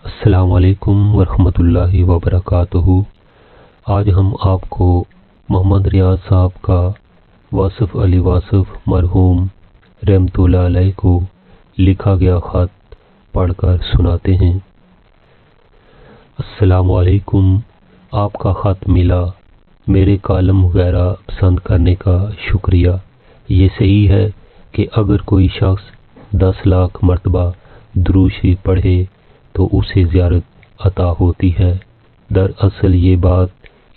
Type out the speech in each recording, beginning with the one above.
السلام علیکم ورحمۃ اللہ وبرکاتہ۔ آج ہم آپ کو محمد ریاض صاحب کا واصف علی واصف مرحوم رحمتہ اللہ علیہ کو لکھا گیا خط پڑھ کر سناتے ہیں۔ السلام علیکم، آپ کا خط ملا، میرے کالم وغیرہ پسند کرنے کا شکریہ۔ یہ صحیح ہے کہ اگر کوئی شخص 10 لاکھ مرتبہ درود شریف پڑھے تو اسے زیارت عطا ہوتی ہے۔ دراصل یہ بات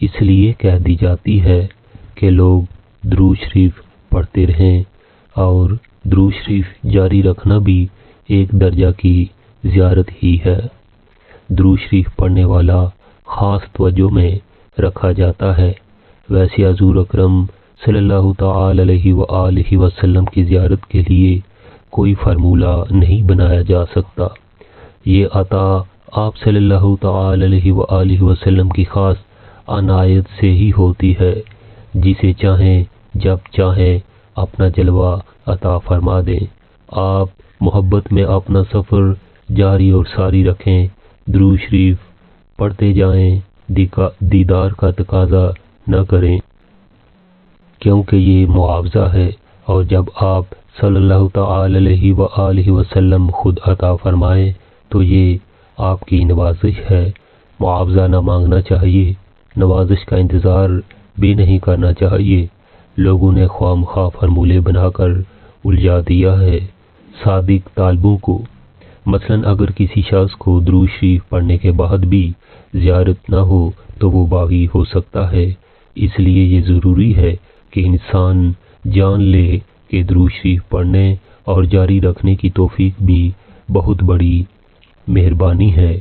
اس لیے کہہ دی جاتی ہے کہ لوگ درود شریف پڑھتے رہیں، اور درود شریف جاری رکھنا بھی ایک درجہ کی زیارت ہی ہے۔ درود شریف پڑھنے والا خاص توجہ میں رکھا جاتا ہے۔ ویسے حضور اکرم صلی اللہ تعالی علیہ وآلہ وسلم کی زیارت کے لیے کوئی فارمولہ نہیں بنایا جا سکتا۔ یہ عطا آپ صلی اللہ تعالی علیہ وآلہ وسلم کی خاص عنایت سے ہی ہوتی ہے۔ جسے چاہیں جب چاہیں اپنا جلوہ عطا فرما دیں۔ آپ محبت میں اپنا سفر جاری اور ساری رکھیں، درود شریف پڑھتے جائیں، دیدار کا تقاضا نہ کریں، کیونکہ یہ معاوضہ ہے، اور جب آپ صلی اللہ تعالی علیہ وآلہ وسلم خود عطا فرمائیں تو یہ آپ کی نوازش ہے۔ معاوضہ نہ مانگنا چاہیے، نوازش کا انتظار بھی نہیں کرنا چاہیے۔ لوگوں نے خواہ مخواہ فارمولے بنا کر الجھا دیا ہے صادق طالبوں کو۔ مثلا اگر کسی شخص کو درود شریف پڑھنے کے بعد بھی زیارت نہ ہو تو وہ باغی ہو سکتا ہے۔ اس لیے یہ ضروری ہے کہ انسان جان لے کہ درود شریف پڑھنے اور جاری رکھنے کی توفیق بھی بہت بڑی مہربانی ہے،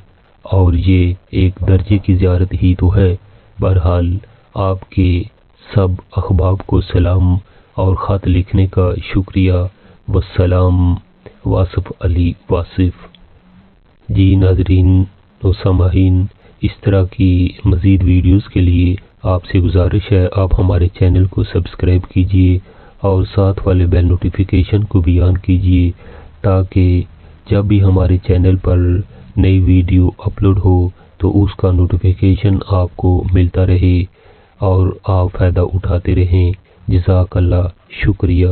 اور یہ ایک درجے کی زیارت ہی تو ہے۔ بہرحال آپ کے سب احباب کو سلام اور خط لکھنے کا شکریہ۔ والسلام، واصف علی واصف۔ جی ناظرین و سامعین، اس طرح کی مزید ویڈیوز کے لیے آپ سے گزارش ہے آپ ہمارے چینل کو سبسکرائب کیجئے اور ساتھ والے بیل نوٹیفیکیشن کو بھی آن کیجئے، تاکہ جب بھی ہمارے چینل پر نئی ویڈیو اپلوڈ ہو تو اس کا نوٹیفیکیشن آپ کو ملتا رہے اور آپ فائدہ اٹھاتے رہیں۔ جزاک اللہ، شکریہ۔